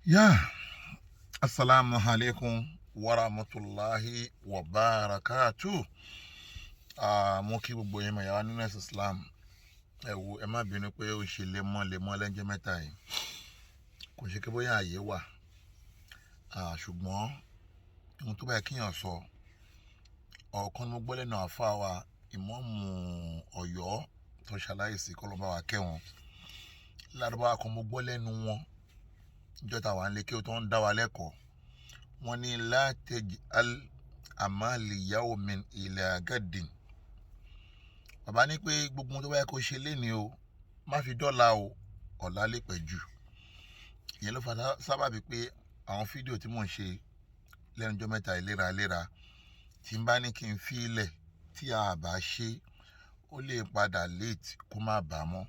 Yeah, assalamu alaikum wa rahmatullahi wa barakatuh. Mo kí gbogbo yín mọ̀ yàrá nínú ẹ̀sìn Islam. Ẹ má bínú pé ó ṣe lemọ́ lẹ́jọ́ mẹ́ta yìí. Kò ṣe kí bóyá àyè wà. Ṣùgbọ́n ohun tó bá yẹ kíyàn sọ, ọ̀kan mo gbọ́ lẹ́nu àfáà wa ìmáàmù Ọ̀yọ́ tó ṣaláìsí kọ́lọ́run bá wa kẹ́ wọn. Lárúbáwá kan mo gbọ́ lẹ́nu wọn. Ìjọta wà nílé kí ó tó ń dá wa lẹ́kọ̀ọ́. Wọ́n ní la taj'al amali yawmin ila gadin. Bàbá ní pé gbogbo tó bá yẹ kó ṣe lénìí o, má fi dọ́là o, ọ̀la lè pẹ́ jù. Ìyẹn ló fà sábàbí pé àwọn fídíò tí mò ń ṣe lẹ́nu ọjọ́ mẹ́ta léraléra tí n bá ní kí n fi ilẹ̀ tí a bá ṣe ó lè padà late kó má bàá mọ́.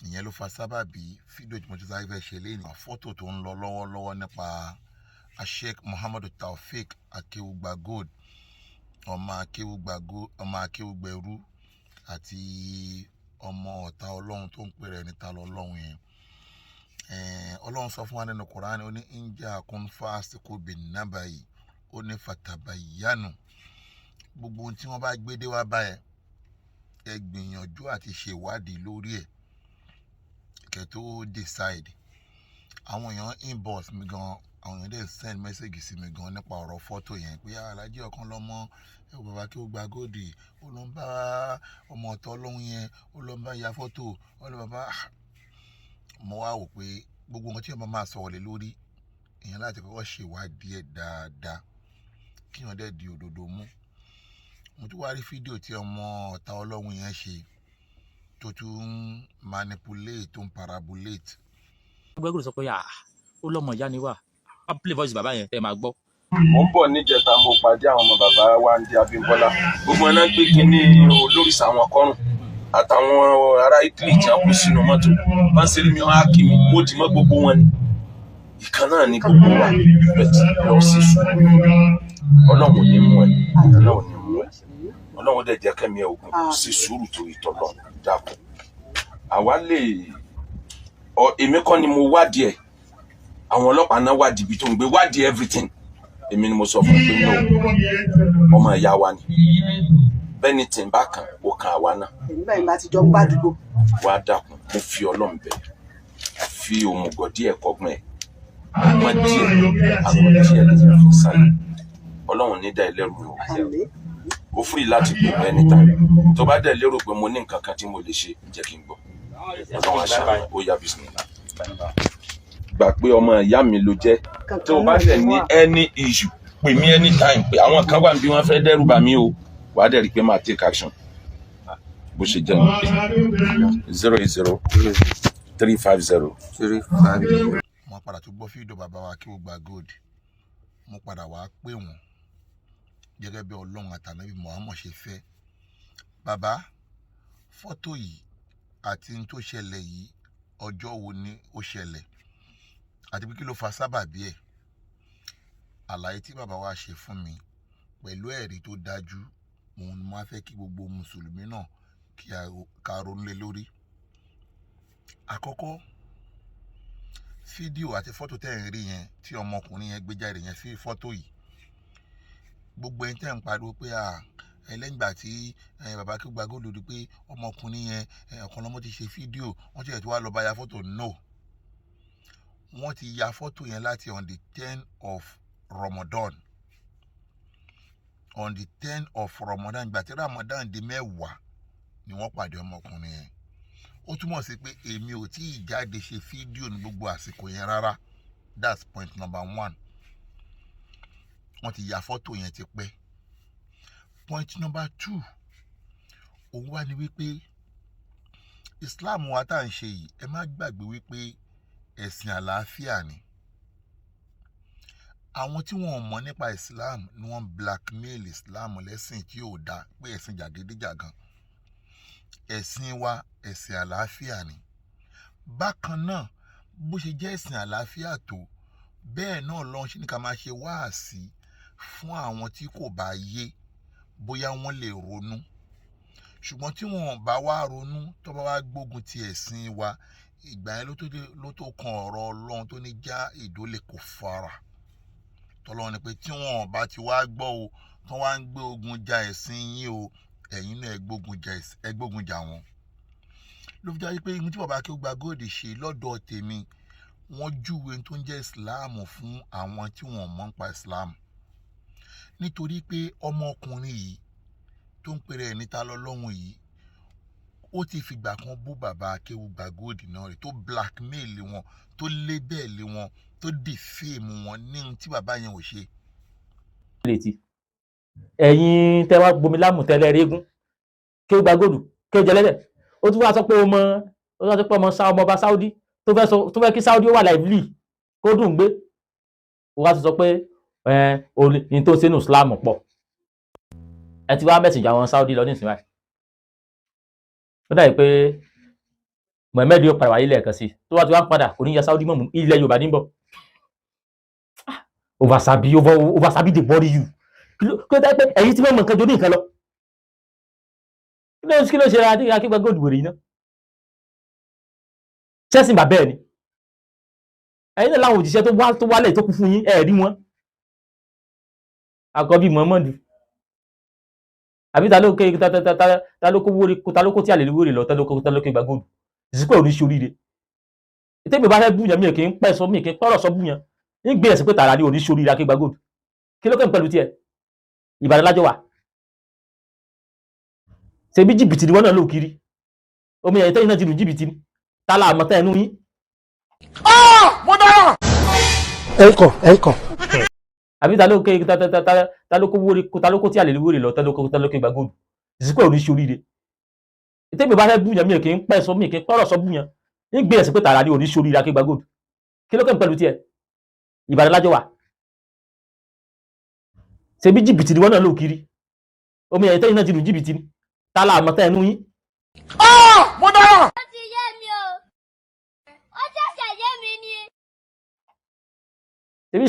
Ìyẹn ló fà sábàbí fídíò tí mo ti sáré fẹ́ ṣe lénìí. Fọ́tò tó ń lọ lọ́wọ́lọ́wọ́ nípa Sheikh Muhammadu Taofeek Akewugba Gold, ọmọ Akewugba ẹrú àti ọmọ ọ̀tá ọlọ́run tó ń pè rẹ̀ níta lọ́lọ́run yẹn. Ọlọ́run sọ fún wa nínú Kùránì, ó ní in ja'akum fasiqun bin-naba'i, ó ní fatabayyanu. Gbogbo ohun tí wọ́n bá gbé dé wá báyẹn, ẹ gbìyànjú àti ṣèwádìí lórí ẹ̀ kẹ́ tó decide. Àwọn èèyàn inbox mi gan, àwọn èèyàn dẹ̀ send message sí mi gan nípa ọ̀rọ̀ fọ́tò yẹn pé alájí ọ̀kan lọ́mọ bàbá Akewugba Gold, ó lọ ń bá ọmọ ọ̀tọ̀ ọlọ́run yẹn, ó lọ ń bá ya fọ́tò, ó lọ bàbá. Mo wá wò pé gbogbo nǹkan tí èèyàn máa sọ̀rọ̀ lé lórí, èèyàn láti kọ́kọ́ ṣèwádìí ẹ̀ dáadáa kí èèyàn dẹ̀ di òdodo mú. Mo tún wá rí fídíò tí ọmọ ọ̀tá ọlọ́run yẹn ṣe tó tún manipulate, tó ń parabolate. Gbẹ́gbẹ́ sọ pé ó lọ́mọ ìyá ni wà á play voice bàbá yẹn ẹ máa gbọ́. Mo ń bọ̀ níjẹta, mo pàdé àwọn ọmọ bàbá wa ń di Abímbọ́lá, gbogbo ẹ̀ náà gbé kínní olórìṣà àwọn kọ́rùn àtàwọn ará Italy tí wọ́n kú sínú mọ́tò bá ń ṣeré mi wọ́n á kí mi, mo dì mọ́ gbogbo wọn ni ìkan náà ní gbogbo wa bẹ̀tì lọ sí sùúrù. Ọlọ́run ò ní mú ẹ, Ọlọ́run ò ní mú ẹ, Ọlọ́run dẹ̀ jẹ́ kẹ́mi ẹ ogun sí sùúrù torí tọ́lọ́ dákun. Àwa lè èmi kọ́ ni mo wádìí ẹ̀, àwọn ọlọ́pàá náà wádìí ibi tó ń gbé, wádìí everything. Èmi ni mo sọ fún pé no, ọmọ ìyá wa ni, bẹ́ẹ̀ ni tí n bá kan ó kan àwa náà. Nígbà yìí bá ti jọ ń gbàdúgbò. Wá dákun, mo fi Ọlọ́run bẹ̀, fi òmùgọ̀ díẹ̀ kọ́gbọ́n ẹ̀, ọgbọ́n díẹ̀ àwọn díẹ̀ lè fi sáré. Ọlọ́run ní dá ẹ lẹ́rù o. Ó free láti pè mí anytime. Tó bá dẹ̀ lérò pé mo ní nǹkan kan tí mo lè ṣe, jẹ́ kí n gbọ́. Ọlọ́run àṣà ó yá bismillah. Gbà pé ọmọ ìyá mi ló jẹ́. Tó bá dẹ̀ ní any issue, pè mí anytime pé àwọn kan wà bí wọ́n fẹ́ dẹ́rù bà mí o. Wàá dẹ̀ rí pé máa take action. Bó ṣe jẹ́ ní 080-350-350. Mo padà tún gbọ́ fídíò bàbá wa Akewugba Gold. Mo padà wá pè wọ́n gẹ́gẹ́ bí Ọlọ́run àtànábì Muhammad ṣe fẹ́. Bàbá, fọ́tò yìí àti n tó ṣẹlẹ̀ yìí, ọjọ́ wo ni ó ṣẹlẹ̀ àti pé kí ló fa sábàbí ẹ̀? Àlàyé tí bàbá wa ṣe fún mi pẹ̀lú ẹ̀rí tó dájú, òun ni mo máa fẹ́ kí gbogbo mùsùlùmí náà kí a ronú lé lórí. Àkọ́kọ́, fídíò àti fọ́tò tẹ́ ń rí yẹn tí ọmọkùnrin yẹn gbé jáde yẹn, sí fọ́tò yìí, gbogbo ẹni tẹ́ ń pariwo pé lẹ́yìn ìgbà tí bàbá Akewugba Gold rí pé ọmọkùnrin yẹn ọ̀kan lọ́mọ ti ṣe fídíò, wọ́n ti ẹ̀ tó wá lọ bá ya fọ́tò. No, wọ́n ti ya fọ́tò yẹn láti on the 10th of Ramadan. On the 10th of Ramadan, ìgbà tí Ramadan di 10 ni wọ́n pàdé ọmọkùnrin yẹn. Ó túmọ̀ sí pé èmi ò tí ì jáde ṣe fídíò ní gbogbo àsìkò yẹn rárá. That's point number 1. Wọ́n ti ya fọ́tò yẹn ti pẹ́. Point number 2, òun wá ní wípé Islam wa tá à ń ṣe yìí, ẹ má gbàgbé wípé ẹ̀sìn àlàáfíà ni. Àwọn tí wọ́n mọ̀ nípa Islam ni wọ́n blackmail Islam lẹ́sìn tí ò dá, pé ẹ̀sìn jàgídíjàgan. Ẹ̀sìn wa ẹ̀sìn àlàáfíà ni. Bákan náà, bó ṣe jẹ́ ẹ̀sìn àlàáfíà tó, bẹ́ẹ̀ náà lọ́n ṣe ní ká máa ṣe wáàsí fún àwọn tí kò bá yé, bóyá wọ́n lè ronú. Ṣùgbọ́n tí wọ́n bá wá ronú, tó bá wá gbógun ti ẹ̀sìn wa, ìgbà yẹn ló tó kan ọ̀rọ̀ Ọlọ́run tó ní já ìdólè kò fara tọ́lọ́run ni pé tí wọ́n bá ti wá gbọ́ o tí wọ́n wá ń gbé ogun ja ẹ̀sìn yín o ẹ̀yin náà ẹ gbógun jà wọ́n. Ló fi jáde pé ihun tí bàbá Akewugba Gold ṣe lọ́dọ̀ tèmi wọ́n júwe tó ń jẹ́ Islam fún àwọn tí wọ́n mọ̀ nípa Islam, nítorí pé ọmọkùnrin yìí tó ń pèrè ẹni ta lọ́lọ́run yìí ó ti fìgbà kan bú bàbá Akewugba Gold náà rẹ̀ tó blackmail wọn tó lébẹ̀lì wọn tó defame wọn ní ohun tí bàbá yẹn ò ṣe. ẹ̀yin tẹ́ wá gbomi lámù tẹ́lẹ̀ régún Akewugba Gold kéjọ lẹ́lẹ̀ ó tún wá sọ pé ọmọ ọba Saudi tó fẹ́ kí Saudi ó wà lively kó dùn gbé ó wá sọ pé ní tó sínú Islam pọ̀ ẹ ti wá mẹ́sìnjì àwọn Saudi lọ ní ìsinmi ó dàbí pé Mohammed yóò padà wáyé lẹ́ẹ̀kan sí tó wá ti wá ń padà kò ní ya Saudi mọ̀mú ilẹ̀ Yorùbá ní bọ̀. Oversabi dey worry you kí ló dá pé ẹ̀yin tí wọ́n mọ̀ nǹkan jọ ní nǹkan lọ kí ló ṣe Akewugba Gold wèrè iná ṣẹ́sìn bàbá ẹ̀ ni ẹ̀yin náà láwọn òjíṣẹ́ tó wálẹ̀ tó kú fún yín ẹ̀ rí wọn àkọ́bí Muhammadu àbí ta ló kó tí a lè wórè lọ ta ló Akewugba Gold ìsìnkú ẹ̀ oníṣẹ́ oríire ìtẹ́gbẹ̀ bá fẹ́ búyàn mi kì í pẹ́ sọ mi kì í pọ́rọ̀ sọ búyàn ń gbé ẹ̀sìn pé tààrà ní oníṣẹ́ oríire Akewugba Gold kí ló kẹ́ ń pẹ̀lú tiẹ̀ Ìbàdàn lájọ wà ṣe bí jìbìtì ni wọ́n náà lò kiri omi ẹ̀yìn tẹ́yìn náà ti lù jìbìtì ni tálà àmọ́tẹ́ ẹnu yín. mo dára. ẹ̀kọ́. àbí ta ló kó tí a lè wórè lọ ta ló Akewugba Gold ìsìnkú ẹ̀ oníṣẹ́ oríire ìtẹ́gbẹ̀ bá fẹ́ búyàn mi kì í pẹ́ sọ mi kì í pọ́rọ̀ sọ búyàn ń gbé ẹ̀sìn pé tààrà ní oníṣẹ́ oríire Akewugba Gold kí ló kẹ́ ń pẹ̀lú tiẹ̀ Ìbàdàn lájọ wà ṣe bí jìbìtì ni wọ́n náà lò kiri omi ẹ̀yìn tẹ́yìn náà ti lù jìbìtì ni tálà àmọ́tẹ́ ẹnu yín. mo dára. ó ti yé mi o ó ṣẹ̀ṣẹ̀ yé mi ni. ṣebí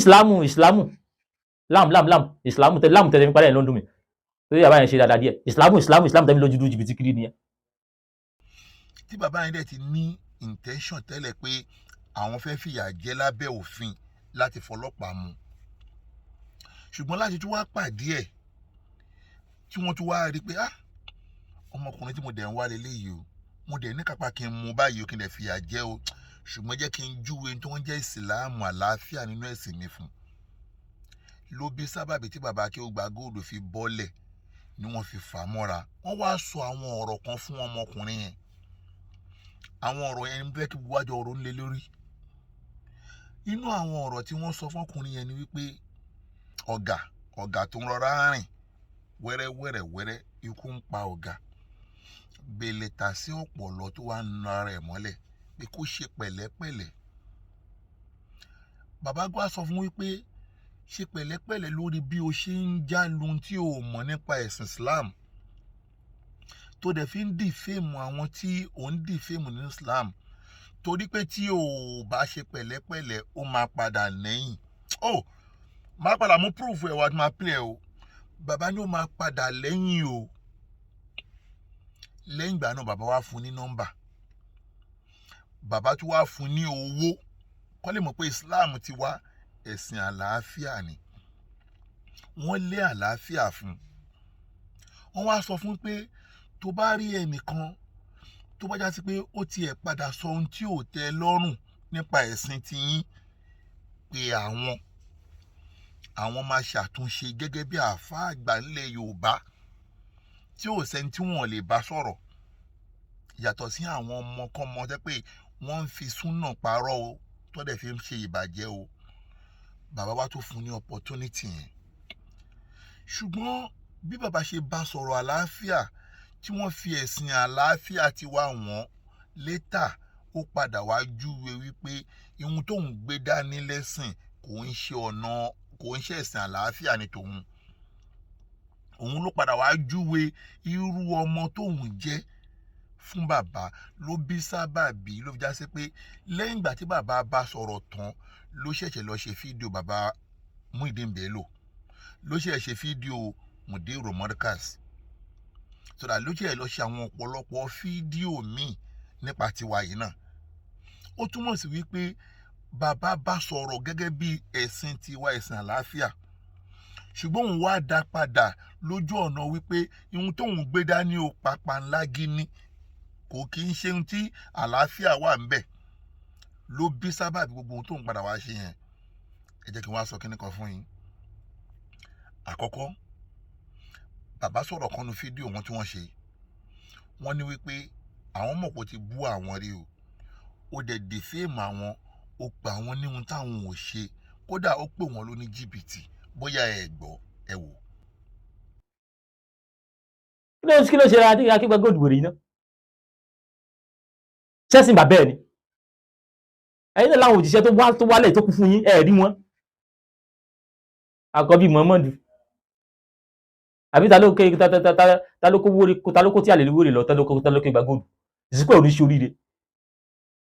ìsìlámù tẹ́lẹ̀ mi parí ẹ̀ lọ́dún mi torí àbáyẹn ṣe dáadáa díẹ̀ ìsìlámù tẹ́lẹ̀ lójú jìbìtì kiri nìyẹn. tí bàbá yẹn dẹ̀ ti ní intention tẹ́lẹ̀ pé àwọn fẹ́ fìyà jẹ lábẹ́ òfin láti fọlọ́pàá mú ṣùgbọ́n láti tún wá pàdé ẹ̀ tí wọ́n tún wá rí i pé ọmọkùnrin tí mo dẹ̀ ń wá leléyìí o mo dẹ̀ ní kápá kí n mú báyìí o kí n dẹ̀ fìyà jẹ o ṣùgbọ́n jẹ́ kí n júwe tó ń jẹ́ ìsìláàmù àlàáfíà nínú ẹ̀sìn mi fún ló bí sábàbí tí bàbá Akewugba Gold fi bọ́lẹ̀ ni wọ́n fi fà mọ́ra wọ́n wá sọ àwọn ọ̀rọ̀ kan fún ọmọkùnrin yẹn àwọn ọ̀rọ̀ yẹn ń bẹ́ kí wájú ọ̀rọ̀ ńlẹ̀ lórí inú àwọn ọ̀rọ̀ tí wọ́n sọ fọ́kùnrin yẹn ni wípé ọ̀gá tó ń rọra rìn wẹ́rẹ́wẹ́rẹ́ ikú ń pa ọ̀gá bèlè tà sí ọ̀pọ̀lọ́ tó wá ń na rẹ̀ mọ́lẹ̀ pé kó ṣe pẹ̀lẹ́pẹ̀lẹ́ bàbá gbọ́ sọ fún wípé ṣe pẹ̀lẹ́pẹ̀lẹ́ lórí bí o ṣe ń já lóhun tí o mọ̀ nípa ẹ̀sìn Islam tó dẹ̀ fi ń dìféèmù àwọn tí ò ń dìféèmù ní Islam torí pé tí o bá ṣe pẹ̀lẹ́pẹ̀lẹ́ ó máa padà lẹ́yìn máa padà mú proof ẹ̀ wá tí máa play o bàbá ní ó máa padà lẹ́yìn o lẹ́yìn ìgbà náà bàbá wá fún ní nọ́mbà bàbá tún wá fún ní owó kọ́ lè mọ̀ pé Islam ti wá ẹ̀sìn àlàáfíà ni wọ́n lé àlàáfíà fún wọ́n wá sọ fún pé tó bá rí ẹnìkan tó bá já sí pé ó tiẹ̀ padà sọ ohun tí ò tẹ́ lọ́rùn nípa ẹ̀sìn tiyín pé àwọn máa ṣàtúnṣe gẹ́gẹ́ bí àáfàá àgbà ńlẹ̀ Yorùbá tí ò sẹ́ni tí wọ́n lè bá sọ̀rọ̀ yàtọ̀ sí àwọn ọmọkọ́mọ tẹ́ pé wọ́n ń fi súnà parọ́ o tó dẹ̀ fi ń ṣe ìbàjẹ́ o bàbá wa tó fún ní opportunity yẹn ṣùgbọ́n bí bàbá ṣe bá sọ̀rọ̀ àlàáfíà tí wọ́n fi ẹ̀sìn àlàáfíà ti wá wọ́n létà ó padà wá júwe wípé ihun tóun gbé dání lẹ́sìn kò ń ṣe ẹ̀sìn àlàáfíà ní tòun òun ló padà wá júwe irú ọmọ tóun jẹ́ fún bàbá ló bí sábàbí ló fi já sí pé lẹ́yìn ìgbà tí bàbá bá sọ̀rọ̀ tán ló ṣẹ̀ṣẹ̀ lọ ṣe fídíò bàbá Muyideen Bello ló ṣe fídíò Mudiru Markaz sọdà ló ṣe lọ ṣe àwọn ọ̀pọ̀lọpọ̀ fídíò míì nípa tiwa yìí náà ó túmọ̀ sí wípé bàbá bá sọ̀rọ̀ gẹ́gẹ́ bí ẹ̀sìn tiwa, ẹ̀sìn àlàáfíà, ṣùgbọ́n òun wá dá padà lójú ọ̀nà wípé ohun tóun gbé dání o pàpà ńlá gíní kò kí ń ṣe ohun tí àlàáfíà wà ń bẹ̀ ló bí sábàbí gbogbo ohun tóun padà wá ṣe yẹn. Ẹ jẹ́ kí n wá sọ kíní kan fún yín. Àkọ́kọ́, bàbá sọ̀rọ̀ kan nu fídíò wọn tí wọ́n ṣe, wọ́n ní wípé àwọn mọ̀ pé ó ti bú àwọn rí o, ó dẹ̀ defame àwọn, ó pa àwọn ní ohun táwọn ò ṣe, kódà ó pè wọ́n ló ní jìbìtì. Bóyá ẹ gbọ́, ẹ wò. kí ló ṣe Akewugba Gold wèrè iná ṣẹ́sìn bàbá ẹ̀ ni ẹ̀yin náà láwọn òjíṣẹ́ tó wálẹ̀ tó kú fún yín ẹ̀ rí wọn àkọ́bí Muhammadu àbí ta ló kó tí a lè wórè lọ ta ló Akewugba Gold ìsìnkú oríṣi oríire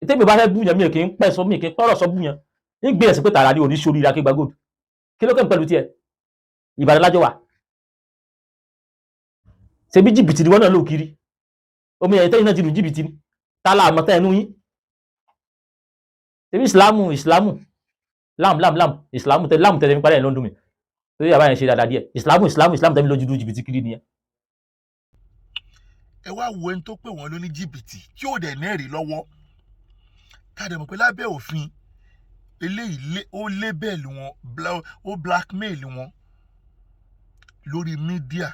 ìtẹ́gbẹ̀ bá fẹ́ búyàn mi kì í pẹ́ sọ mi kì í pọ́rọ̀ sọ búyàn ní gbé ẹ̀sìn pé tààrà ní oríṣi oríire Akewugba Gold kí ló kẹ́ pẹ̀lú tiẹ̀ Ìbàdàn lájọ wà ṣe bí jìbìtì ni wọ́n náà lò kiri omi ẹ̀yẹ tẹ́yìn náà ti lù jìbìtì ni tálà àmọ́tẹ́ ẹnu yín ṣe bí ìsìlámù ìsìlámù tẹ́lẹ̀ mi parí ẹ̀ lọ́dún mi torí àbáyẹn ṣe dáadáa díẹ̀ ìsìlámù tẹ́lẹ̀ lójú jìbìtì kiri nìyẹn. Ẹ wá wo ẹni tó pè wọ́n ló ní jìbìtì tí ò dẹ̀ nẹ́ẹ̀rí lọ́wọ́, ká dẹ̀ mọ̀ pé lábẹ́ òfin eléyìí ó lébẹ̀lì wọn, ó blackmail wọn lórí mídíà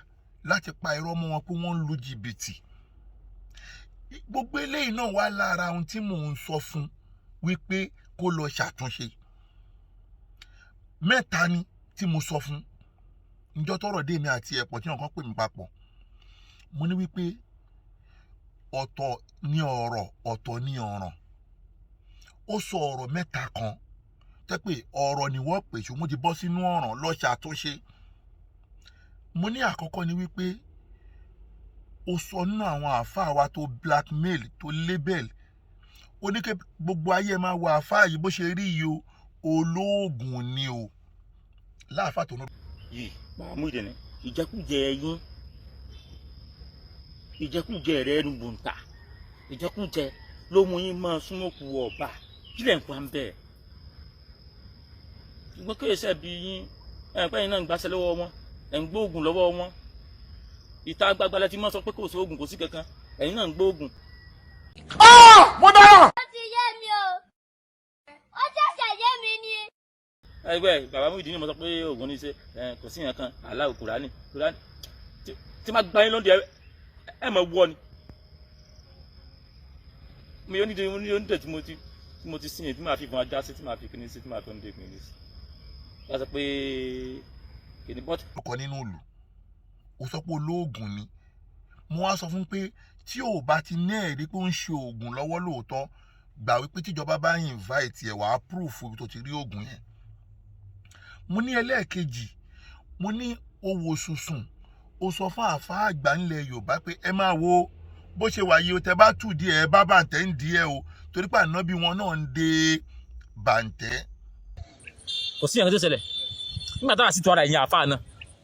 láti pa irọ́ mọ́ wọn pé wọ́n ń lu jìbìtì. Gbogbo eléyìí náà wá lára ohun tí mò ń sọ fún wípé kó lọ ṣàtúnṣe. Mẹ́ta ni tí mo sọ fún ǹjọ́ tọ́rọ̀ dé mi àti ẹ̀pọ̀ tí wọ́n pè mí papọ̀. Mo ní wípé ọ̀tọ̀ ní ọ̀rọ̀, ọ̀tọ̀ ní ọ̀ràn. Ó sọ ọ̀rọ̀ mẹ́ta kan tẹ́ pé ọ̀rọ̀ ni wọ́n pè ṣùgbọ́n ti bọ́ sínú ọ̀ràn lọ ṣàtúnṣe. Mo ní àkọ́kọ́ ni wípé ó sọ nínú àwọn àáfàá wa tó blackmail tó label, ó ní kí gbogbo ayé máa wo àáfàá yìí bó ṣe rí yìí o, olóògùn ni o. Láàfáà tó ní. Yìí Màmú ìdẹ̀nà ìjẹkújẹ yín ìjẹkújẹ rẹ̀ ẹnu bùntà ìjẹkújẹ ló mú yín máa súnmọ́kù ọba kílẹ̀ ń pa ń bẹ̀. ṣùgbọ́n kí ẹsẹ̀ bí yín ẹ̀pẹ́ yín náà ń gbàṣẹ lọ́wọ́ wọn ẹ̀ ń gbóògùn lọ́wọ́ wọn ìta gbagbalẹ̀ tí wọ́n sọ pé kò sí oògùn kò sí kankan ẹ̀yin náà ń gbóògùn. Mo dára. Ó ti yé mi o. Ó ṣẹ̀ṣẹ̀ yé mi ni. Ẹgbẹ́ bàbá mú ìdí ni mo sọ pé oògùn ní í ṣe kò sí nǹkan aláwọ̀ Kùránì tí máa gba yín lóde ẹ mọ̀ wọ ni. mi ò ní onídìí tí mo ti sìn tí màá fi fún ajá sí tí màá fi kíní sí tí màá fi ń de kíní sí. wọ́n sọ pé kíní bọ́tì. ọkọ nínú ìlú ó sọ pé olóògùn ni. Mo wá sọ fún pé tí ò bá ti ní ẹ̀rí pé ó ń ṣe oògùn lọ́wọ́ lóòótọ́, gbà wípé tíjọba bá invite ẹ̀ wá proof ibi tó ti rí oògùn yẹn. Mo ní ẹlẹ́ẹ̀kejì, mo ní owó sùsùn, ó sọ fún àáfàá àgbà ńlẹ̀ Yorùbá pé ẹ máa wo bó ṣe wà yìí o, tẹ bá tù díẹ̀ ẹ bá bàǹtẹ́ ń díẹ̀ o, torí pé ànábì wọn náà ń de bàǹtẹ́. kò sí nǹkan tó ṣẹlẹ̀ nígbà táwa sì tó ara ẹ̀yìn àáfàá náà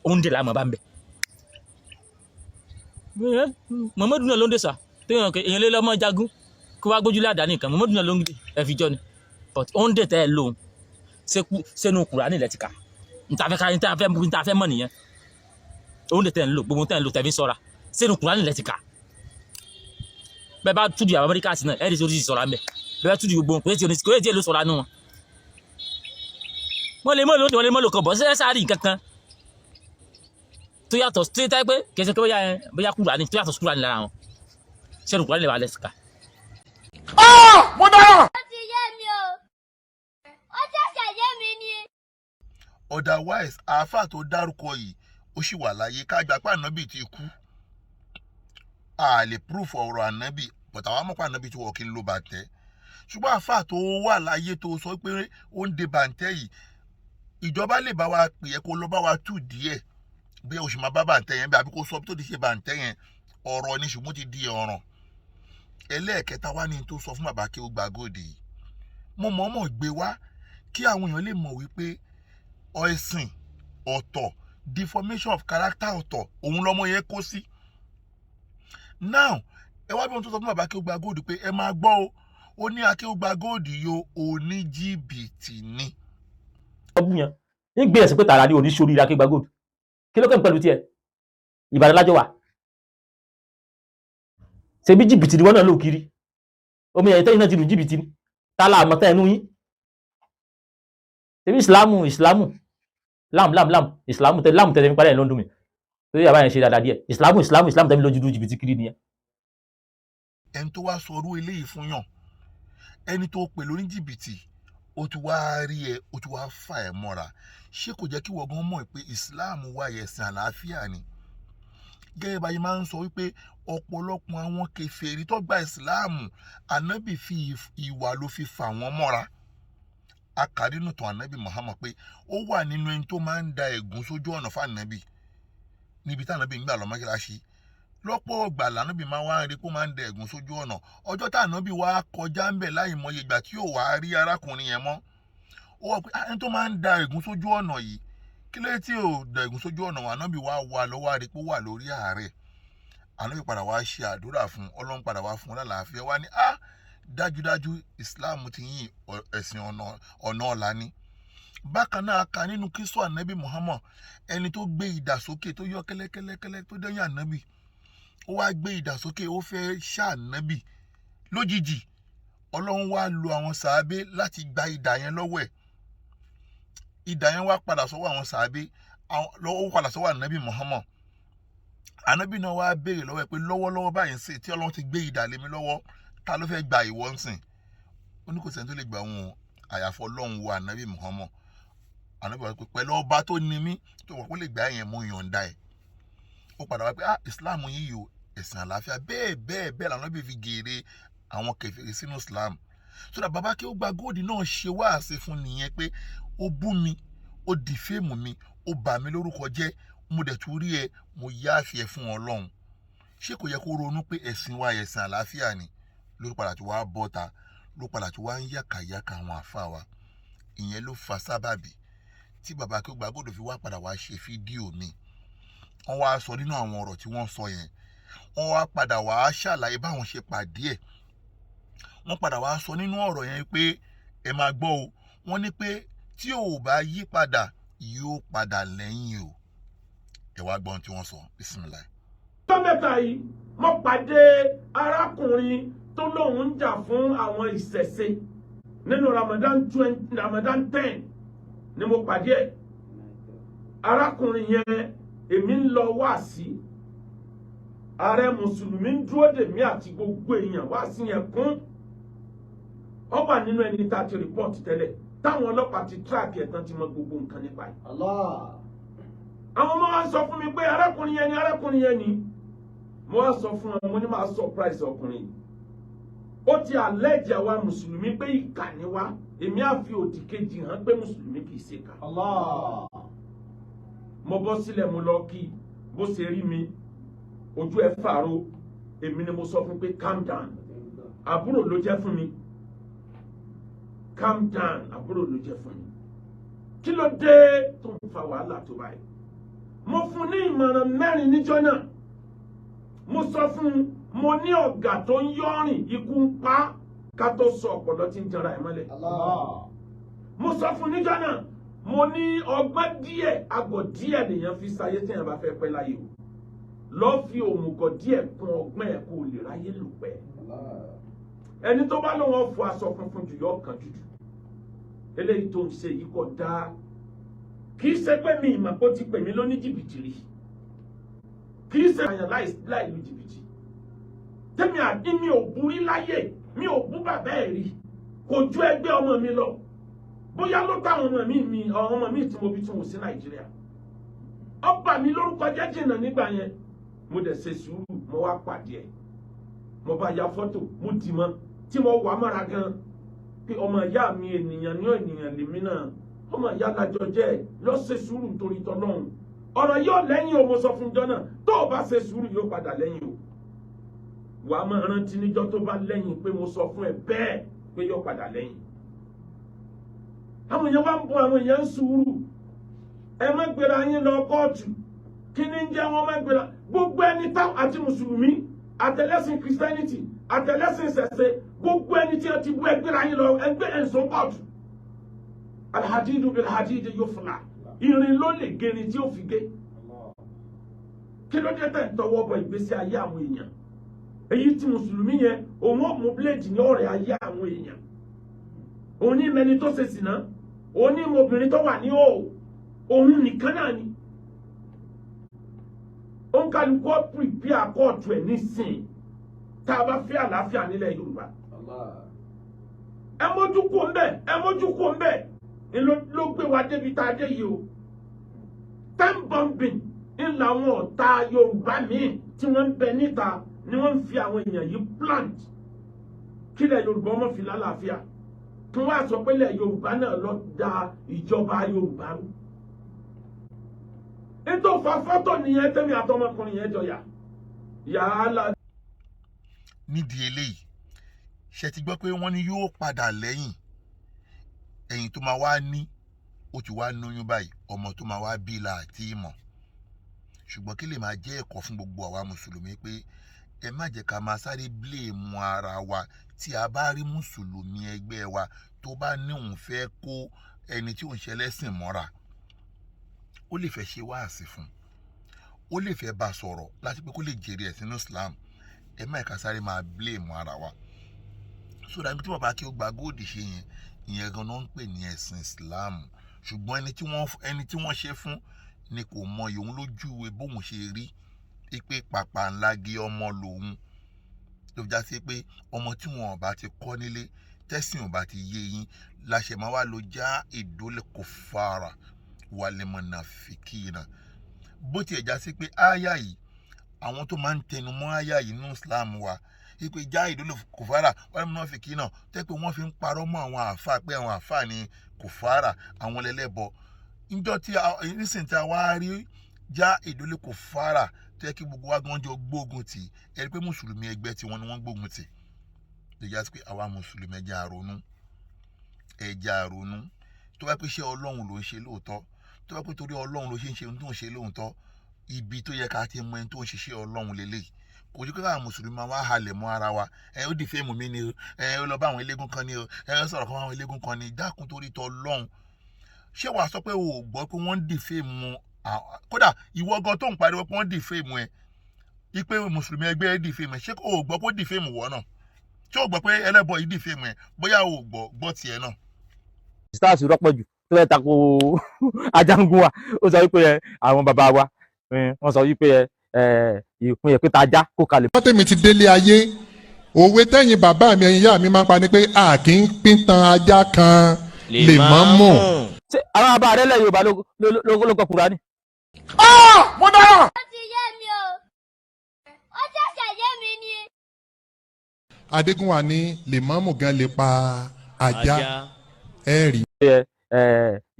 òun dè láàmú bá ń bẹ̀. Muhammadu náà ló ń dè sà téèyàn èèyàn lé lọ́mọ jagun kó wá gbójúlé àdáni kan Muhammadu náà ló ń dè ẹ fi jọ ni but ó ń dè tẹ́ ẹ lóhun sẹ́nu Kùránì lẹ́ ti kà níta fẹ́ mọ̀ nìyẹn ó ń dè tẹ́ ẹ ń lò gbogbo tẹ́ ẹ ń lò tẹ́ fi ń sọ́ra sẹ́nu Kùránì lẹ́ ti kà bẹ́ẹ̀ bá túdì àwọn Amẹ́ríkà sí náà ẹ̀ẹ́dì tó ti sọ̀rọ̀ àmẹ́ bẹ́ẹ̀ bá túdì gbogbo kò yẹ tí ló sọ̀rọ̀ àánú wọn. wọ́n lè mọ́ lò kàn bọ́ sẹ́sẹ́ sáárì kankan tó yàtọ̀ tó yẹ pé kẹsẹ̀ pé bóyá Kùránì tó yàtọ̀ Kùránì lára wọn sẹ́nu Kùránì lè wà lẹ́sìkà. Mo dára. Ó ti yé mi o. Ó ṣẹ̀ṣẹ̀ yé mi ni. Otherwise àáfàá tó dárúkọ yìí ó sì wà láyé, ká gbà pé ànábì ti kú. A lè proof ọ̀rọ̀ ànábì but àwọn mọ̀ pé ànábì tí wọ́n kì í lo bàǹtẹ́. Ṣùgbọ́n àáfàá tó wà láyé tó sọ pé ó ń de bàǹtẹ́ yìí, ìjọba lè bá wa pè é kó lọ bá wa tù díẹ̀ bí oṣù máa bá bàǹtẹ́ yẹn bí àbí kó sọ tó ti ṣe bàǹtẹ́ yẹn ọ̀rọ̀ ni ṣùgbọ́n ti di ọ̀ràn. Ẹlẹ́ẹ̀kẹta wá ní tó sọ fún bàbá Akewugba Gold yìí, mo mọ̀ọ́mọ̀ gbé wá kí àwọn èèyàn lè mọ̀ wípé ẹ̀sìn ọ̀tọ̀, deformation of character ọ̀tọ̀, òun lọ́mọ yẹn kó sí. Now ẹ wá bí wọn tó sọ fún bàbá Akewugba Gold pé ẹ máa gbọ́ o, ó ní Akewugba Gold yo oní jìbìtì ni. ọbú yẹn ń gbé ẹ̀sìn pé tààrà ní oníṣòrí Akewugba Gold kí ló kàn pẹ̀lú tiẹ̀ Ìbàdàn lájọ wà ṣe bí jìbìtì ni wọ́n náà lò kiri omi ẹ̀yẹ tẹ́yìn náà ti lù jìbìtì ni tálà àmọ́tá ẹnu yín ṣe bí ìsìlámù ìsìlámù tẹ́lẹ̀ ń parẹ́ ẹ̀ lọ́dún mi torí àbá yẹn ṣe dáadáa díẹ̀ ìsìlámù tẹ́lẹ̀ lójú lu jìbìtì kiri nìyẹn. ẹni tó wá sọ orú eléyìí fún yàn ẹni tó pè lóní jìbìtì ó ti wá rí ẹ ó ti wá fà ẹ mọ́ra ṣé kò jẹ́ kí wọ́n gan mọ̀ pé ìsìláàmù wà ẹ̀sìn àlàáfíà ni gẹ́gẹ́ bá yín máa ń sọ wípé ọ̀pọ̀lọpọ̀ àwọn kèfèrí tó gba ìsìláàmù ànábì fi ìwà ló fi fà wọ́n mọ́ra akàdínú tán ànábì Muhammad pé ó wà nínú ẹni tó máa ń da ẹ̀gún sójú ọ̀nà fún ànábì níbi tí ànábì ń gbà lọ mọ́ṣáláṣí lọ́pọ̀ ọgbà lànábì máa wá rí kó máa ń da ẹ̀gún sójú ọ̀nà ọjọ́ tá ànábì wá kọjá ń bẹ̀ láì mọye ìgbà tí yóò wá rí arákùnrin yẹn mọ́ ó wọ pé ẹni tó máa ń da ẹ̀gún sójú ọ̀nà yìí kí ló tí ò da ẹ̀gún sójú ọ̀nà wọn ànábì wá wà lọ́wọ́ rí pé ó wà lórí àárẹ̀ ànábì padà wá ṣe àdúrà fún Ọlọ́run padà wá fún lálàáfíà wá ní dájúdájú Islam ti yìn ẹ̀sìn ọ̀nà ọ̀la ni bákan náà ka nínú kíso ànábì Muhammad ẹni tó gbé idà sókè tó yọ kẹ́lẹ́kẹ́lẹ́kẹ́lẹ́ tó dẹ́yìn ànábì ó wá gbé idà sókè ó fẹ́ ṣá ànábì lójijì Ọlọ́run wá lo àwọn sàábé láti gba idà yẹn lọ́wọ́ ẹ̀ idà yẹn wá padà sọ́wọ́ àwọn sàábé ó padà sọ́wọ́ ànábì Muhammad ànábì náà wá béèrè lọ́wọ́ ẹ̀ pé lọ́wọ́lọ́wọ́ báyìí ń sè tí Ọlọ́run ti gbé idà lé mi lọ́wọ́ ta ló fẹ́ gba ìwọ ń sìn ó ní kò sẹ́ni tó lè gbà wọn àyàfọ́ Ọlọ́run wo ànábì Muhammad ànábì wá pé pẹ̀lú ọba tó ní mí tó wọ́n kó lè gbà yẹn mú yọ̀ǹda ẹ̀ ó padà wá pé Islam yìí o ẹ̀sìn àlàáfíà bẹ́ẹ̀ làwọn bí fi gèrè àwọn kèfèrí sínú Islam so that bàbá Akewugba Gold náà ṣe wáàsí fún nìyẹn pé ó bú mi ó dìféèmù mi ó bà mí lórúkọ jẹ́ mo dẹ̀ tún rí ẹ mo yáàfì ẹ fún Ọlọ́run ṣé kò yẹ kó ronú pé ẹ̀sìn wa ẹ̀sìn àlàáfíà ni ló padà tí wàá bọ́ta ló padà tí wàá ń yàkàyàkà àwọn àfa wa ìyẹn ló fa sábàbí tí bàbá Akewugba Gold fi wá padà wá ṣe fídíò mi wọ́n wá sọ nínú àwọn ọ̀rọ̀ tí wọ́n sọ yẹn wọ́n wá padà wá ṣàlàyé báwọn ṣe pàdé ẹ̀ wọ́n padà wá sọ nínú ọ̀rọ̀ yẹn pé ẹ máa gbọ́ o wọ́n ní pé tí ò bá yí padà yóò padà lẹ́yìn o ẹ wá gbọ́n tí wọ́n sọ bismillah. ọjọ́ mẹ́ta yìí mo pàdé arákùnrin tó lóun ń jà fún àwọn ìṣẹ̀ṣe nínú Ramadan 10 ni mo pàdé ẹ̀ arákùnrin yẹn èmi ń lọ wáàsí ààrẹ mùsùlùmí ń dúró dè mí àti gbogbo èèyàn wáàsí yẹn kún ó wà nínú ẹni tá a ti rìpọ́ọ̀tì tẹ́lẹ̀ táwọn ọlọ́pàá ti tíráàkì ẹ̀ tán ti mọ gbogbo nǹkan nípa ẹ̀. àwọn ọmọ wa sọ fún mi pé arákùnrin yẹn ni mo wá sọ fún wọn mo ní máa surprise ọkùnrin ó ti àlẹ́jì àwa mùsùlùmí pé ìkà ni wá èmi á fi òdì kejì hàn pé mùsùlùmí kì í ṣe kà. mo bọ́ sílẹ̀ mo lọ kí bó ṣe rí mi ojú ẹ̀ fàró èmi ni mo sọ fún pé calm down àbúrò ló jẹ́ fún mi calm down àbúrò ló jẹ́ fún mi kí ló dé tó ń fa wàhálà tó báyìí mo fún ní ìmọ̀ràn 4 níjọ́ náà mo sọ fún mo ní ọ̀gá tó ń yọ́rìn ikú ń pa ká tó sọ ọ̀pọ̀lọ́ tí ń jẹra ẹ̀ mọ́lẹ̀ mo sọ fún níjọ́ náà mo ní ọgbọ́n díẹ̀ àgọ̀ díẹ̀ nìyẹn fi sáyé tí yẹn bá fẹ́ pẹ́ láyé o lọ fi òmùgọ̀ díẹ̀ kún ọgbọ́n ẹ̀ kó lè ráyé lò pẹ́ ẹni tó bá lóun fọ aṣọ funfun jù yọ ọkàn jùjù eléyìí tó ń ṣe yìí kò dáa kì í ṣe pé mi ìmọ̀ kó ti pè mí lóní jìbìtì rí kì í ṣe àyàn láì lu jìbìtì tẹ́mi àbí mi ò burí láyé mi ò bú bàbá ẹ̀ rí kò ju ẹgbẹ́ ọmọ mi lọ bóyá ló táwọn ọmọ mi tí mo bí tún wò sí Nàìjíríà ọba mi lórúkọ jẹ́ jìnnà nígbà yẹn mo dẹ̀ ṣe sùúrù mo wá pàdé ẹ̀ mo bá ya fọ́tò mo dì mọ́ tí mo wà mọ́ra gan pé ọmọ ìyá mi ènìyàn lèmi náà ọmọ ìyá lájọ jẹ́ lọ ṣe sùúrù torí tọ́lọ́run ọ̀rọ̀ yóò lẹ́yìn o mo sọ fún jọ náà tó o bá ṣe sùúrù yóò padà lẹ́yìn o wà á máa rántí níjọ́ tó bá lẹ́yìn pé mo sọ fún ẹ bẹ́ẹ̀ pé yóò padà lẹ́yìn àwọn èèyàn wá ń bọ àwọn èèyàn ń sùúrù ẹ má gbéra yín lọ kóòtù kí ni ń jẹ́ wọn má gbéra gbogbo ẹni táwọn àti mùsùlùmí àtẹlẹ́sìn Christianity àtẹlẹ́sìn ìṣẹ̀ṣe gbogbo ẹni tí ẹ ti bú ẹgbẹ́ ra yín lọ ẹgbẹ́ ẹ̀sùn pọ̀jù alhadidu bilhadidi yufla irin ló lè gerin tí ó fi gé kí ló dé tẹ̀ ń tọwọ́ bọ ìgbésí ayé àwọn èèyàn èyí tí mùsùlùmí yẹn òun ò mú bíléèdì ní ọ̀rẹ́ ayé àwọn èèyàn òun ní mẹni tó ṣe sìná òun ní obìnrin tó wà ní òun nìkan náà ni òun kálukú pìpì àkọ́ọ̀tù ẹ̀ nísìn tá a bá fẹ́ àlàáfíà nílẹ̀ Yorùbá ẹ mójú kó ń bẹ̀ ló gbé wa débi tá a dé yìí o time bombing ń làwọn ọ̀tá Yorùbá míì tí wọ́n ń bẹ níta ni wọ́n ń fi àwọn èèyàn yìí plant kílẹ̀ Yorùbá ọmọ fi lálàáfíà tí wọ́n á sọ pé ilẹ̀ Yorùbá náà lọ da ìjọba Yorùbá rú nítorí fa fọ́tò nìyẹn tẹ́mi àtọmọkùnrin yẹn jọ yàrá. nídìí eléyìí ṣe ti gbọ́ pé wọ́n ní yóò padà lẹ́yìn ẹ̀yìn tó máa wá ní ó ti wá lóyún báyìí ọmọ tó máa wá bí la àti ìmọ̀ ṣùgbọ́n kí lè máa jẹ́ ẹ̀kọ́ fún gbogbo àwa mùsùlùmí pé ẹ má jẹ́ ká máa sáré blame ara wa tí a bá rí mùsùlùmí ẹgbẹ́ wa tó bá ní òun fẹ́ kó ẹni tí òun ṣe lẹ́sìn mọ́ra ó lè fẹ́ ṣe wáàsí fún ó lè fẹ́ bá sọ̀rọ̀ láti pé kó lè jèrè ẹ̀ sínú Islam ẹ má ká sáré máa blame ara wa so dàbí tí bàbá Akewugba Gold ṣe yẹn ìyẹn gan-an ń pè ní ẹ̀sìn Islam ṣùgbọ́n ẹni tí wọ́n ṣe fún ni kò mọ ìhun lójú bóun ṣe rí pé pàpà ńlá gé ọmọ lòun tó já sí pé ọmọ tí wọn ò bá ti kọ́ nílé tẹ́sìn ò bá ti yé yín láṣẹ máa wá lọ já ìdólè kò fara wàlẹ̀ mọ̀nàfíkìnà bó tiẹ̀ já sí pé áyà yìí àwọn tó máa ń tẹnu mọ́ áyà yìí nínú Islam wa ipe já ìdólè kò fara wàlẹ̀ mọ̀nàfíkìnà tẹ́ pé wọ́n fi ń parọ́ mọ́ àwọn àáfàá pé àwọn àáfàá ni kò fara àwọn lẹ́lẹ́bọ níjọ́ tí nísìnyí tí a wá rí já ìdólè kò fara tó yẹ kí gbogbo wa gan jọ gbógun tì ẹ rí pé mùsùlùmí ẹgbẹ́ tí wọ́n ní wọ́n gbógun tì tó yá sí pé àwa mùsùlùmí ẹja àrònú tó bá pé ṣé Ọlọ́run ló ń ṣe lóòótọ́ tó bá pé torí Ọlọ́run ló ṣe ń ṣe ohun tó ń ṣe lóòótọ́ ibi tó yẹ ká ti mọ ẹni tó ń ṣiṣẹ́ Ọlọ́run lélẹ̀ kò jẹ́ káwọn mùsùlùmí máa wá halẹ̀ mọ́ ara wa ó dì fẹ́ẹ̀mù mi ni ó lọ bá àwọn eléégún kan ni ó sọ̀rọ̀ kan àwọn eléégún kan ni dákun torí tọ Ọlọ́run ṣé wàá sọ pé o ò gbọ́ pé wọ́n ń dì fẹ́ẹ̀mù kódà ìwọ gan tó ń pariwo pé wọ́n dì fẹ́ẹ̀mù ẹ ipe mùsùlùmí ẹgbẹ́ ẹ dì fẹ́ẹ̀mù ẹ ṣé o ò gbọ́ pé ó dì fẹ́ẹ̀mù wọ́ náà ṣé o gbọ́ pé ẹlẹ́bọ yìí dì fẹ́ẹ̀mù ẹ bóyá o ò gbọ́ tiẹ̀ náà. stars rọpò jù tó fẹ́ tako ajangun wa ó sọ wípé àwọn bàbá wa wọ́n sọ wípé ìpín ẹ̀pẹ́ tajá kó kalẹ̀. wọ́n tẹ̀mí ti délé ayé òwe tẹ́yìn bàbá mi ẹ̀yin ìyá mi máa ń pa ni pé a kì í pín tan ajá kan lè mọ́ mọ̀. ṣé àwọn bàbá rẹ lẹ́yìn Yorùbá ló kọ Kùránì. mo dára. ó ti yé mi o ó ṣẹ̀ṣẹ̀ yé mi ni. Adégúnwà ní lè mọ́ mọ̀ gan lè pa ajá ẹ rí.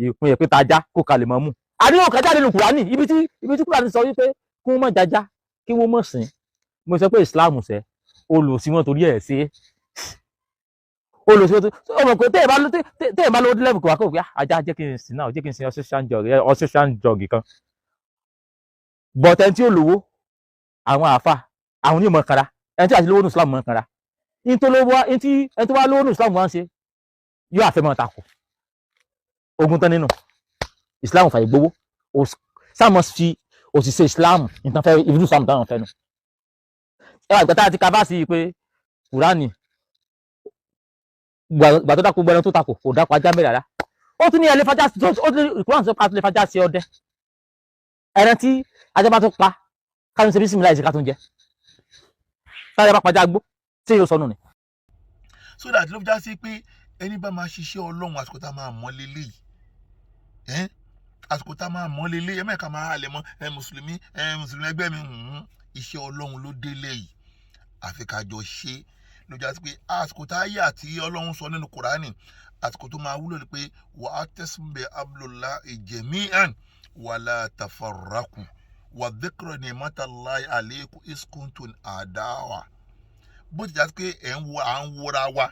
ìpín ẹ̀pẹ́ tajá kó kalẹ̀ mọ́ mú. àdéhùn kájà nínú Kùránì ibi tí Kùránì sọ wípé kí wọ́n mọ̀ jájá kí wọ́n mọ̀ sìn mo sọ pé Islam ṣe olùsí wọn torí ẹ̀ ṣe olùsí wọn torí ọmọ pé tẹ́ ẹ̀ bá lọ́wọ́ lẹ́bùkù wá kó wípé ajá jẹ́ kí n sìn náà jẹ́ kí n sìn ọ̀ṣẹ́ṣán jọ̀gì kan bọ̀tẹ́ tí ó lówó àwọn àáfà àwọn onímọ̀ kanra ẹni tí àti lówó ní Islam mọ̀ kanra ẹni tó wá lówó ní Islam wá ń ṣe yóò àfẹ́ mọ́ takò ogun tán nínú Islam fàyè gbowó sáàmù fi òṣìṣẹ́ Islam nǹkan fẹ́ ìbínú Islam táwọn fẹ́ nu ẹ wà gbàtà àti kábàásì pé Kùránì gbàtọ́ dákú gbẹ́rẹ́ tó takò kò dákú ajá mẹ́rẹ̀ rárá ó tún ní ẹlẹ́ fajá sí ó tún ní Kùránì sọ pé a tún lè fajá sí ọdẹ ẹran tí ajá bá tún pa káyọ̀ ṣe bí sinmi láìsí ká tún jẹ sáré bá pàjá gbó tí yóò sọnù ni. so that ló fi já sí pé ẹni bá máa ṣiṣẹ́ Ọlọ́run àsìkò tá a máa mọ́ lélẹ́yìí àsìkò tá a máa mọ́ lélẹ́yìí ẹ̀mẹ́ka máa halẹ̀ mọ́ mùsùlùmí ẹgbẹ́ mi iṣẹ́ Ọlọ́run ló délé yìí àfi ká jọ ṣe ló já sí pé àsìkò tá a yà tí Ọlọ́run sọ nínú Kùránì àsìkò tó máa wúlò ni pé wà á tẹ̀sùn bẹ abdullahi jami'an wala tafarraku wà dhikra ni'matallahi alaykum is kuntum adawa bó ti já sí pé à ń wúra wa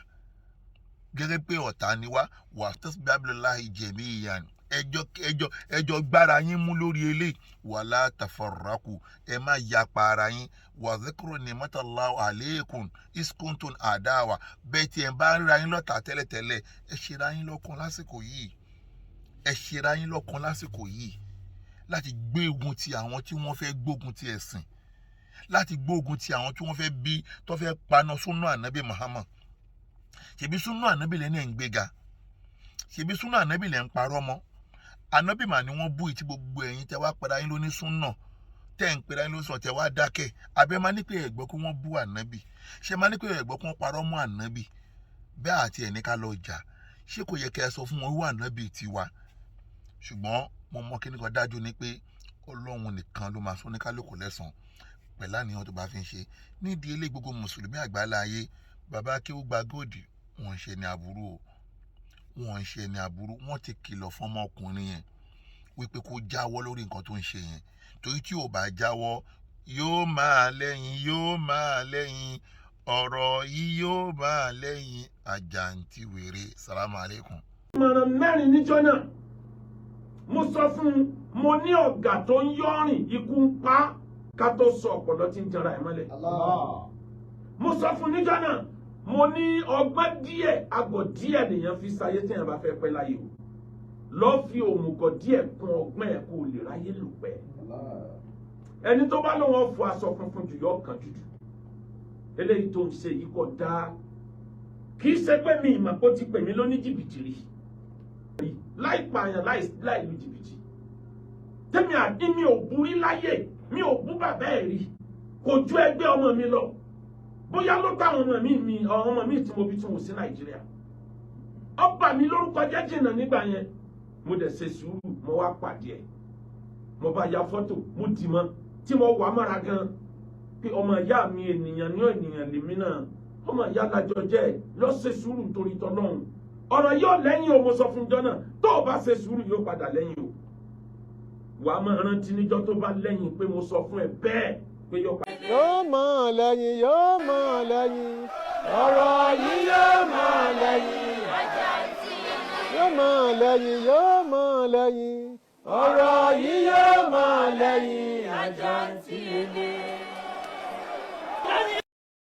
gẹ́gẹ́ pé ọ̀tá ni wá wà á tẹ̀sùn bẹ abdullahi jami'an ẹjọ́ gbára yín mú lórí eléyìí wala tafarraqu ẹ má yapa ara yín wa dhikru ni'matallahi alaykum iskuntun adawa bẹ́ẹ̀ tí ẹ bá ń ra yín lọ́tà tẹ́lẹ̀tẹ́lẹ̀ ẹ ṣera yín lọ́kàn lásìkò yìí láti gbógun ti àwọn tí wọ́n fẹ́ gbógun ti ẹ̀sìn láti gbógun ti àwọn tí wọ́n fẹ́ bí tó fẹ́ paná súnà ànábì Muhammad ṣebí súnà ànábì lẹ́ni ẹ̀ ń gbéga ṣebí súnà ànábì lẹ́ ń parọ́ mọ́ ànábì mà ni wọ́n bú ìtí gbogbo ẹ̀yin tẹ́ wá padà yín lóní súnà tẹ́ ń pera yín ló sọ tẹ́ wá dákẹ́ abẹ́ máa ní pé ẹ̀gbọ́ kí wọ́n bú ànábì ṣe máa ní pé ẹ̀gbọ́ kí wọ́n parọ́ mọ́ ànábì bẹ́ẹ̀ àti ẹ̀ ní ká lọ jà ṣé kò yẹ kẹ́ ẹ sọ fún wọn wíwà ànábì tiwa ṣùgbọ́n mo mọ kí ní kan dájú ni pé Ọlọ́run nìkan ló máa sọ ní kálukú lẹ́san pẹ̀lú àníyàn tó bá fi ń ṣe nídìí ilé gbogbo mùsùlùmí àgbáńlá ayé bàbá Akewugba Gold wọ́n ń ṣe ní aburú wọ́n ti kìlọ̀ fún ọmọkùnrin yẹn wípé kó jáwọ́ lórí nǹkan tó ń ṣe yẹn torí tí ò bá jáwọ́ yóò máa lẹ́yìn ọ̀rọ̀ yìí yóò máa lẹ́yìn àjàǹtí wèrè. Salamu alaikum. ìmọ̀ràn mẹ́rin níjọ́ náà mo sọ fún un mo ní ọ̀gá tó ń yọ́rìn ikú ń pa ká tó sọ ọ̀pọ̀lọ́ tí ń jẹra ẹ̀ mọ́lẹ̀. mo sọ fún un níjọ́ náà mo ní ọgbọ́n díẹ̀ àgọ̀ díẹ̀ nìyẹn fi sáyé tí èèyàn bá fẹ́ pẹ́ láyé o lọ́ọ́ fi òmùgọ̀ díẹ̀ kún ọgbọ́n ẹ̀ kó o lè ráyé lò pẹ́. ẹni tó bá lóun fọ aṣọ funfun jù yọ ọkàn jùjù eléyìí tó ń ṣe yìí kò dáa kì í ṣe pé mi ìmọ̀ kó ti pè mí lóní jìbìtì rí láì pààyàn láì lu jìbìtì tẹ́mi àdí mi ò burí láyé mi ò bú bàbá ẹ̀ rí kò ju ẹgbẹ́ ọmọ mi lọ bóyá ló táwọn ọmọ mi tí mo bí tún wò sí Nàìjíríà ọba mi lórúkọ jẹ́ jìnnà nígbà yẹn mo dẹ̀ ṣe sùúrù mo wá pàdé ẹ̀ mo bá ya fọ́tò mo dì mọ́ tí mo wà mára gan pé ọmọ ìyá mi ènìyàn lèmi náà ọmọ ìyá lájọ jẹ́ lọ ṣe sùúrù nítorí tọ́lọ́run ọ̀rọ̀ yóò lẹ́yìn o mo sọ fún jọ náà tó o bá ṣe sùúrù yóò padà lẹ́yìn o wà á máa rántí níjọ́ tó bá lẹ́yìn pé mo sọ fún ẹ bẹ́ẹ̀ pé yóò padà. yóò mọ̀ lẹ́yìn ọ̀rọ̀ yìí yóò mọ̀ lẹ́yìn ọ̀rọ̀ yìí yóò mọ̀ lẹ́yìn àjàǹtí ilé.